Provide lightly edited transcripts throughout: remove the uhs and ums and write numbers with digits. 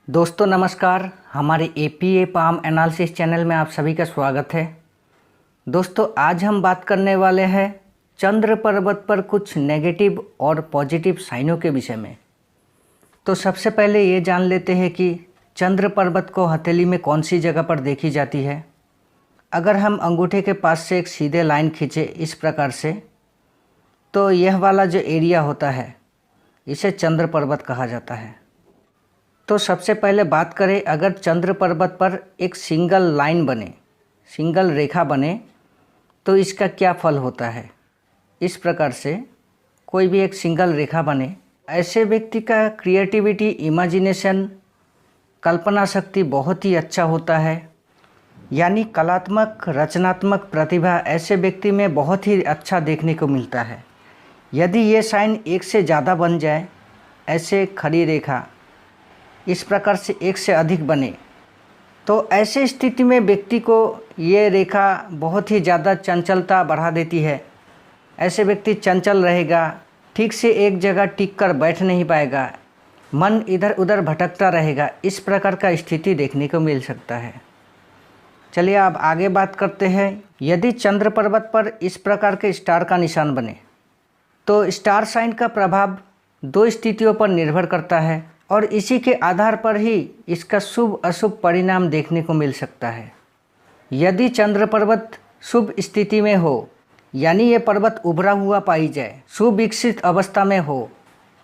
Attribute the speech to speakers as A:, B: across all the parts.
A: दोस्तों नमस्कार। हमारे एपीए पाम एनालिसिस चैनल में आप सभी का स्वागत है। दोस्तों आज हम बात करने वाले हैं चंद्र पर्वत पर कुछ नेगेटिव और पॉजिटिव साइनों के विषय में। तो सबसे पहले ये जान लेते हैं कि चंद्र पर्वत को हथेली में कौन सी जगह पर देखी जाती है। अगर हम अंगूठे के पास से एक सीधे लाइन खींचे इस प्रकार से, तो यह वाला जो एरिया होता है इसे चंद्र पर्वत कहा जाता है। तो सबसे पहले बात करें, अगर चंद्र पर्वत पर एक सिंगल लाइन बने, सिंगल रेखा बने, तो इसका क्या फल होता है। इस प्रकार से कोई भी एक सिंगल रेखा बने, ऐसे व्यक्ति का क्रिएटिविटी, इमेजिनेशन, कल्पना शक्ति बहुत ही अच्छा होता है। यानी कलात्मक रचनात्मक प्रतिभा ऐसे व्यक्ति में बहुत ही अच्छा देखने को मिलता है। यदि ये साइन एक से ज़्यादा बन जाए, ऐसे खड़ी रेखा इस प्रकार से एक से अधिक बने, तो ऐसे स्थिति में व्यक्ति को ये रेखा बहुत ही ज़्यादा चंचलता बढ़ा देती है। ऐसे व्यक्ति चंचल रहेगा, ठीक से एक जगह टिक कर बैठ नहीं पाएगा, मन इधर उधर भटकता रहेगा। इस प्रकार का स्थिति देखने को मिल सकता है। चलिए अब आगे बात करते हैं। यदि चंद्र पर्वत पर इस प्रकार के स्टार का निशान बने, तो स्टार साइन का प्रभाव दो स्थितियों पर निर्भर करता है और इसी के आधार पर ही इसका शुभ अशुभ परिणाम देखने को मिल सकता है। यदि चंद्र पर्वत शुभ स्थिति में हो, यानी ये पर्वत उभरा हुआ पाई जाए, सुविकसित अवस्था में हो,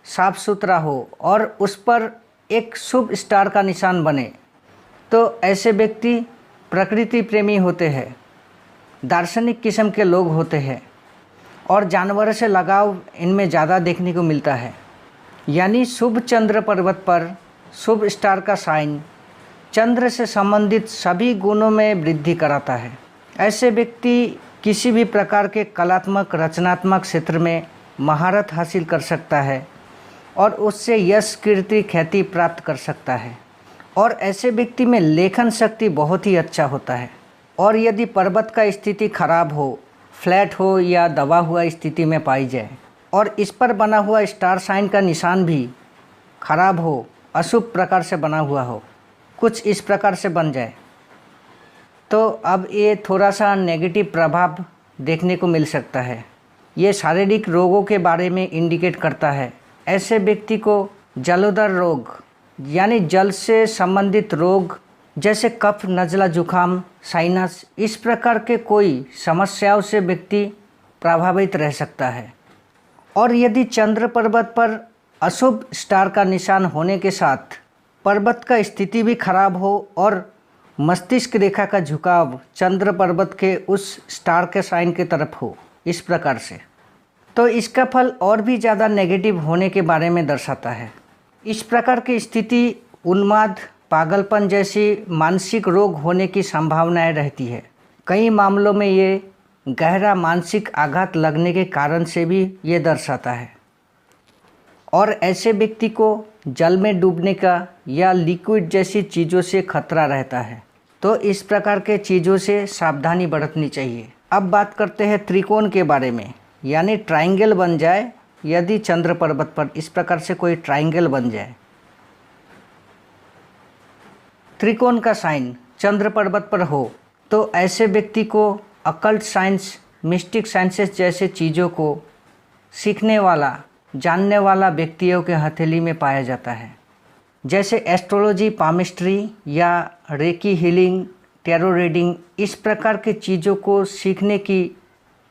A: साफ सुथरा हो और उस पर एक शुभ स्टार का निशान बने, तो ऐसे व्यक्ति प्रकृति प्रेमी होते हैं, दार्शनिक किस्म के लोग होते हैं और जानवरों से लगाव इनमें ज़्यादा देखने को मिलता है। यानी शुभ चंद्र पर्वत पर शुभ स्टार का साइन चंद्र से संबंधित सभी गुणों में वृद्धि कराता है। ऐसे व्यक्ति किसी भी प्रकार के कलात्मक रचनात्मक क्षेत्र में महारत हासिल कर सकता है और उससे यश कीर्ति ख्याति प्राप्त कर सकता है। और ऐसे व्यक्ति में लेखन शक्ति बहुत ही अच्छा होता है। और यदि पर्वत का स्थिति खराब हो, फ्लैट हो या दबा हुआ स्थिति में पाई जाए और इस पर बना हुआ स्टार साइन का निशान भी खराब हो, अशुभ प्रकार से बना हुआ हो, कुछ इस प्रकार से बन जाए, तो अब ये थोड़ा सा नेगेटिव प्रभाव देखने को मिल सकता है। ये शारीरिक रोगों के बारे में इंडिकेट करता है। ऐसे व्यक्ति को जलोदर रोग यानी जल से संबंधित रोग जैसे कफ, नज़ला, जुखाम, साइनस, इस प्रकार के कोई समस्याओं से व्यक्ति प्रभावित रह सकता है। और यदि चंद्र पर्वत पर अशुभ स्टार का निशान होने के साथ पर्वत का स्थिति भी खराब हो और मस्तिष्क रेखा का झुकाव चंद्र पर्वत के उस स्टार के साइन की तरफ हो, इस प्रकार से, तो इसका फल और भी ज़्यादा नेगेटिव होने के बारे में दर्शाता है। इस प्रकार की स्थिति उन्माद, पागलपन जैसी मानसिक रोग होने की संभावनाएं रहती है। कई मामलों में ये गहरा मानसिक आघात लगने के कारण से भी ये दर्शाता है। और ऐसे व्यक्ति को जल में डूबने का या लिक्विड जैसी चीज़ों से खतरा रहता है। तो इस प्रकार के चीज़ों से सावधानी बरतनी चाहिए। अब बात करते हैं त्रिकोण के बारे में। यानी ट्रायंगल बन जाए, यदि चंद्र पर्वत पर इस प्रकार से कोई ट्रायंगल बन जाए, त्रिकोण का साइन चंद्र पर्वत पर हो, तो ऐसे व्यक्ति को अकल्ट साइंस, मिस्टिक साइंसेस जैसे चीज़ों को सीखने वाला, जानने वाला व्यक्तियों के हथेली में पाया जाता है। जैसे एस्ट्रोलॉजी, पामिस्ट्री या रेकी हीलिंग, टैरो रीडिंग, इस प्रकार की चीज़ों को सीखने की,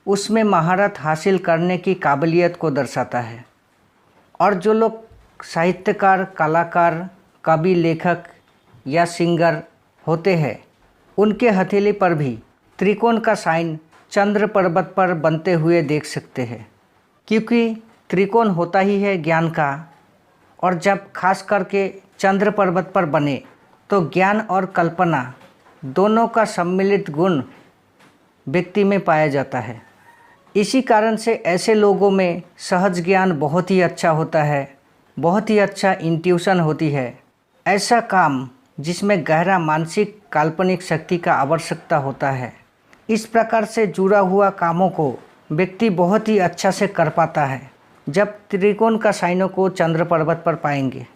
A: उसमें महारत हासिल करने की काबिलियत को दर्शाता है। और जो लोग साहित्यकार, कलाकार, कवि, लेखक या सिंगर होते हैं, उनके हथेली पर भी त्रिकोण का साइन चंद्र पर्वत पर बनते हुए देख सकते हैं। क्योंकि त्रिकोण होता ही है ज्ञान का, और जब खास करके चंद्र पर्वत पर बने तो ज्ञान और कल्पना दोनों का सम्मिलित गुण व्यक्ति में पाया जाता है। इसी कारण से ऐसे लोगों में सहज ज्ञान बहुत ही अच्छा होता है, बहुत ही अच्छा इंट्यूशन होती है। ऐसा काम जिसमें गहरा मानसिक काल्पनिक शक्ति का आवश्यकता होता है, इस प्रकार से जुड़ा हुआ कामों को व्यक्ति बहुत ही अच्छा से कर पाता है जब त्रिकोण का साइनों को चंद्र पर्वत पर पाएंगे।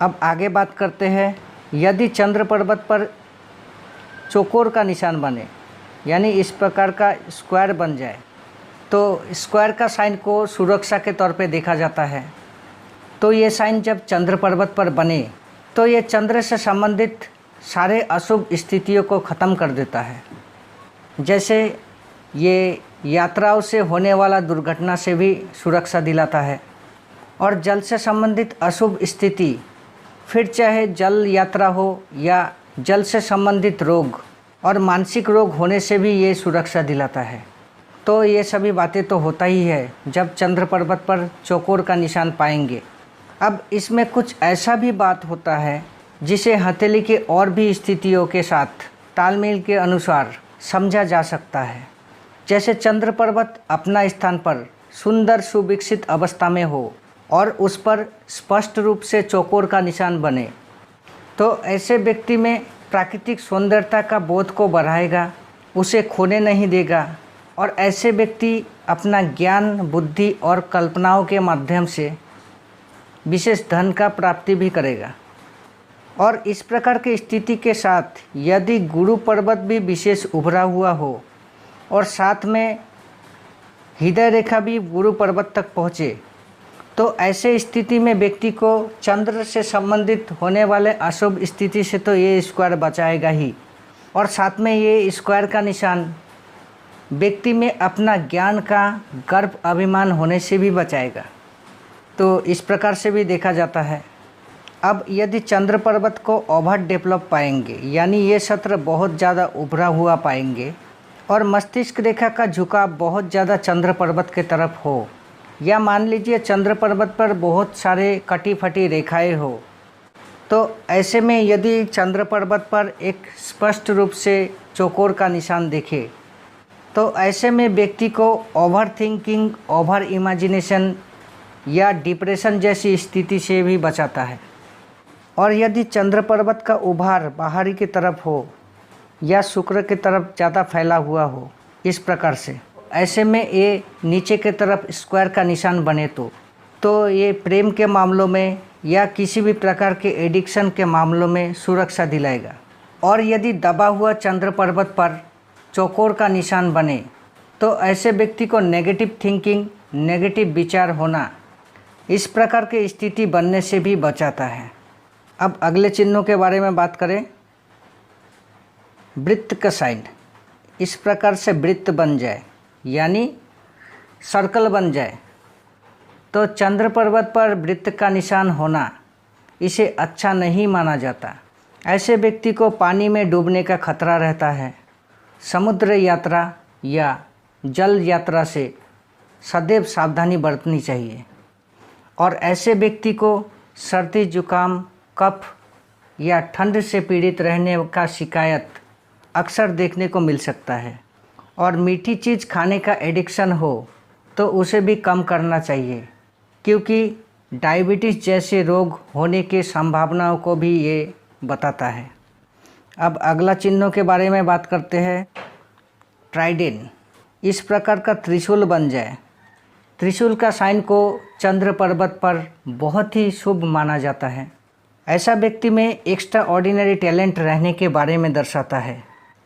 A: अब आगे बात करते हैं, यदि चंद्र पर्वत पर चौकोर का निशान बने, यानी इस प्रकार का स्क्वायर बन जाए, तो स्क्वायर का साइन को सुरक्षा के तौर पे देखा जाता है। तो ये साइन जब चंद्र पर्वत पर बने तो ये चंद्र से संबंधित सारे अशुभ स्थितियों को ख़त्म कर देता है। जैसे ये यात्राओं से होने वाला दुर्घटना से भी सुरक्षा दिलाता है, और जल से संबंधित अशुभ स्थिति, फिर चाहे जल यात्रा हो या जल से संबंधित रोग और मानसिक रोग होने से भी ये सुरक्षा दिलाता है। तो ये सभी बातें तो होता ही है जब चंद्र पर्वत पर चौकोर का निशान पाएंगे। अब इसमें कुछ ऐसा भी बात होता है जिसे हथेली के और भी स्थितियों के साथ तालमेल के अनुसार समझा जा सकता है। जैसे चंद्र पर्वत अपना स्थान पर सुंदर सुविकसित अवस्था में हो और उस पर स्पष्ट रूप से चौकोर का निशान बने, तो ऐसे व्यक्ति में प्राकृतिक सौंदर्यता का बोध को बढ़ाएगा, उसे खोने नहीं देगा, और ऐसे व्यक्ति अपना ज्ञान, बुद्धि और कल्पनाओं के माध्यम से विशेष धन का प्राप्ति भी करेगा। और इस प्रकार की स्थिति के साथ यदि गुरु पर्वत भी विशेष उभरा हुआ हो और साथ में हृदय रेखा भी गुरु पर्वत तक पहुँचे, तो ऐसे स्थिति में व्यक्ति को चंद्र से संबंधित होने वाले अशुभ स्थिति से तो ये स्क्वायर बचाएगा ही, और साथ में ये स्क्वायर का निशान व्यक्ति में अपना ज्ञान का गर्व अभिमान होने से भी बचाएगा। तो इस प्रकार से भी देखा जाता है। अब यदि चंद्र पर्वत को ओवर डेवलप पाएंगे, यानी ये सत्र बहुत ज़्यादा उभरा हुआ पाएंगे और मस्तिष्क रेखा का झुकाव बहुत ज़्यादा चंद्र पर्वत के तरफ हो, या मान लीजिए चंद्र पर्वत पर बहुत सारे कटी फटी रेखाएं हो, तो ऐसे में यदि चंद्र पर्वत पर एक स्पष्ट रूप से चौकोर का निशान देखे, तो ऐसे में व्यक्ति को ओवर थिंकिंग, ओवर इमेजिनेशन या डिप्रेशन जैसी स्थिति से भी बचाता है। और यदि चंद्र पर्वत का उभार बाहरी की तरफ हो या शुक्र की तरफ ज़्यादा फैला हुआ हो, इस प्रकार से, ऐसे में ये नीचे की तरफ स्क्वायर का निशान बने तो ये प्रेम के मामलों में या किसी भी प्रकार के एडिक्शन के मामलों में सुरक्षा दिलाएगा। और यदि दबा हुआ चंद्र पर्वत पर चौकोर का निशान बने तो ऐसे व्यक्ति को नेगेटिव थिंकिंग, नेगेटिव विचार होना, इस प्रकार की स्थिति बनने से भी बचाता है। अब अगले चिन्हों के बारे में बात करें। वृत्त का साइन, इस प्रकार से वृत्त बन जाए, यानी सर्कल बन जाए, तो चंद्र पर्वत पर वृत्त का निशान होना इसे अच्छा नहीं माना जाता। ऐसे व्यक्ति को पानी में डूबने का खतरा रहता है। समुद्र यात्रा या जल यात्रा से सदैव सावधानी बरतनी चाहिए। और ऐसे व्यक्ति को सर्दी, जुकाम, कफ या ठंड से पीड़ित रहने का शिकायत अक्सर देखने को मिल सकता है। और मीठी चीज़ खाने का एडिक्शन हो तो उसे भी कम करना चाहिए, क्योंकि डायबिटीज़ जैसे रोग होने की संभावनाओं को भी ये बताता है। अब अगला चिन्हों के बारे में बात करते हैं। ट्राइडेन, इस प्रकार का त्रिशूल बन जाए। त्रिशूल का साइन को चंद्र पर्वत पर बहुत ही शुभ माना जाता है। ऐसा व्यक्ति में एक्स्ट्रा ऑर्डिनरी टैलेंट रहने के बारे में दर्शाता है।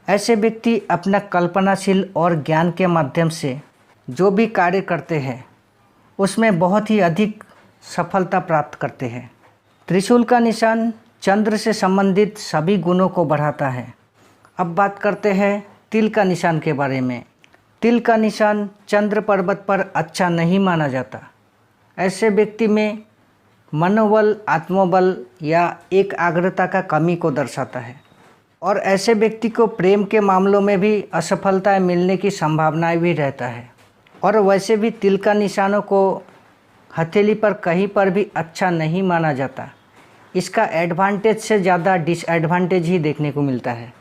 A: ऐसे व्यक्ति अपना कल्पनाशील और ज्ञान के माध्यम से जो भी कार्य करते हैं उसमें बहुत ही अधिक सफलता प्राप्त करते हैं। त्रिशूल का निशान चंद्र से संबंधित सभी गुणों को बढ़ाता है। अब बात करते हैं तिल का निशान के बारे में। तिल का निशान चंद्र पर्वत पर अच्छा नहीं माना जाता। ऐसे व्यक्ति में मनोबल, आत्मबल या एकाग्रता का कमी को दर्शाता है। और ऐसे व्यक्ति को प्रेम के मामलों में भी असफलता मिलने की संभावनाएं भी रहता है। और वैसे भी तिल का निशानों को हथेली पर कहीं पर भी अच्छा नहीं माना जाता। इसका एडवांटेज से ज़्यादा डिसएडवांटेज ही देखने को मिलता है।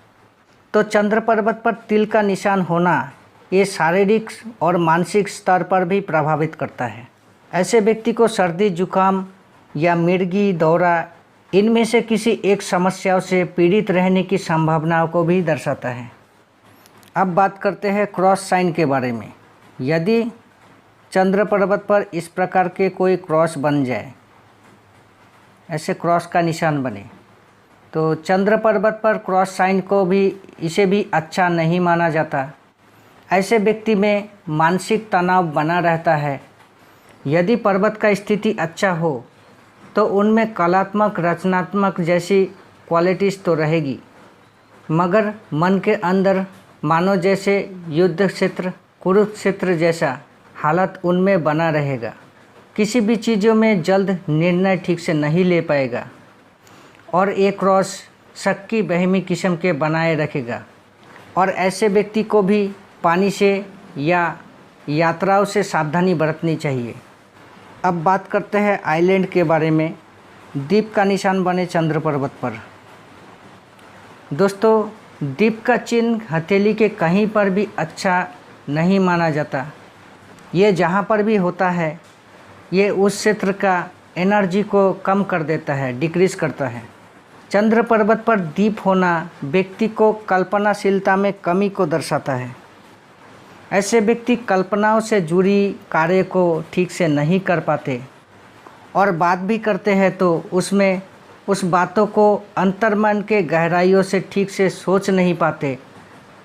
A: तो चंद्र पर्वत पर तिल का निशान होना ये शारीरिक और मानसिक स्तर पर भी प्रभावित करता है। ऐसे व्यक्ति को सर्दी, जुकाम या मिर्गी, दौरा, इनमें से किसी एक समस्याओं से पीड़ित रहने की संभावनाओं को भी दर्शाता है। अब बात करते हैं क्रॉस साइन के बारे में। यदि चंद्र पर्वत पर इस प्रकार के कोई क्रॉस बन जाए ऐसे क्रॉस का निशान बने तो चंद्र पर्वत पर क्रॉस साइन को भी इसे भी अच्छा नहीं माना जाता। ऐसे व्यक्ति में मानसिक तनाव बना रहता है। यदि पर्वत का स्थिति अच्छा हो तो उनमें कलात्मक रचनात्मक जैसी क्वालिटीज़ तो रहेगी, मगर मन के अंदर मानो जैसे युद्ध क्षेत्र कुरुक्षेत्र जैसा हालत उनमें बना रहेगा। किसी भी चीज़ों में जल्द निर्णय ठीक से नहीं ले पाएगा और एक क्रॉस शक्की बहमी किस्म के बनाए रखेगा। और ऐसे व्यक्ति को भी पानी से या यात्राओं से सावधानी बरतनी चाहिए। अब बात करते हैं आइलैंड के बारे में। द्वीप का निशान बने चंद्र पर्वत पर। दोस्तों, द्वीप का चिन्ह हथेली के कहीं पर भी अच्छा नहीं माना जाता। ये जहाँ पर भी होता है ये उस क्षेत्र का एनर्जी को कम कर देता है, डिक्रीज़ करता है। चंद्र पर्वत पर द्वीप होना व्यक्ति को कल्पनाशीलता में कमी को दर्शाता है। ऐसे व्यक्ति कल्पनाओं से जुड़ी कार्य को ठीक से नहीं कर पाते और बात भी करते हैं तो उसमें उस बातों को अंतर्मन के गहराइयों से ठीक से सोच नहीं पाते,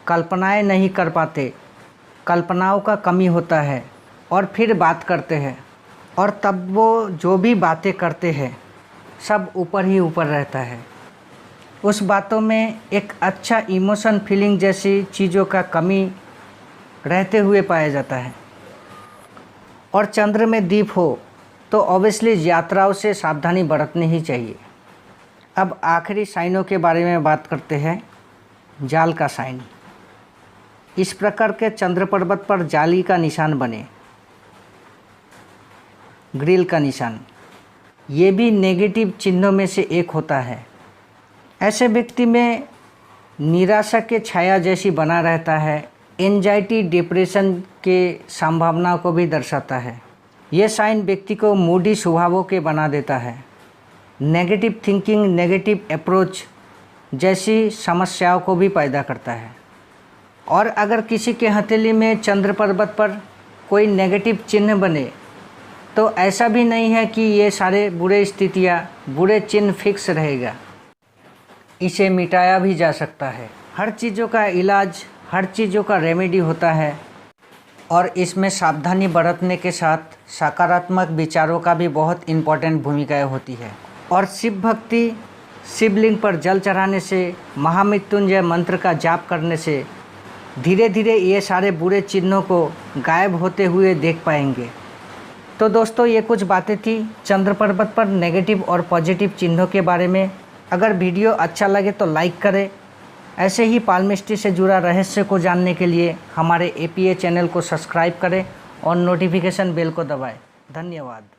A: कल्पनाएं नहीं कर पाते। कल्पनाओं का कमी होता है और फिर बात करते हैं और तब वो जो भी बातें करते हैं सब ऊपर ही ऊपर रहता है। उस बातों में एक अच्छा इमोशन फीलिंग जैसी चीज़ों का कमी रहते हुए पाया जाता है। और चंद्र में द्वीप हो तो ऑब्वियसली यात्राओं से सावधानी बरतनी ही चाहिए। अब आखिरी साइनों के बारे में बात करते हैं। जाल का साइन। इस प्रकार के चंद्र पर्वत पर जाली का निशान बने, ग्रिल का निशान, ये भी नेगेटिव चिन्हों में से एक होता है। ऐसे व्यक्ति में निराशा के छाया जैसी बना रहता है। एंजाइटी डिप्रेशन के संभावना को भी दर्शाता है। ये साइन व्यक्ति को मूडी स्वभावों के बना देता है। नेगेटिव थिंकिंग, नेगेटिव अप्रोच जैसी समस्याओं को भी पैदा करता है। और अगर किसी के हथेली में चंद्र पर्वत पर कोई नेगेटिव चिन्ह बने तो ऐसा भी नहीं है कि ये सारे बुरे स्थितियाँ, बुरे चिन्ह फिक्स रहेगा। इसे मिटाया भी जा सकता है। हर चीज़ों का इलाज, हर चीज़ों का रेमेडी होता है और इसमें सावधानी बरतने के साथ सकारात्मक विचारों का भी बहुत इम्पोर्टेंट भूमिकाएं होती है। और शिव भक्ति, शिवलिंग पर जल चढ़ाने से, महामृत्युंजय मंत्र का जाप करने से धीरे धीरे ये सारे बुरे चिन्हों को गायब होते हुए देख पाएंगे। तो दोस्तों, ये कुछ बातें थी चंद्र पर्वत पर नेगेटिव और पॉजिटिव चिन्हों के बारे में। अगर वीडियो अच्छा लगे तो लाइक करें। ऐसे ही पाल्मिस्ट्री से जुड़ा रहस्य को जानने के लिए हमारे APA चैनल को सब्सक्राइब करें और नोटिफिकेशन बेल को दबाएं। धन्यवाद।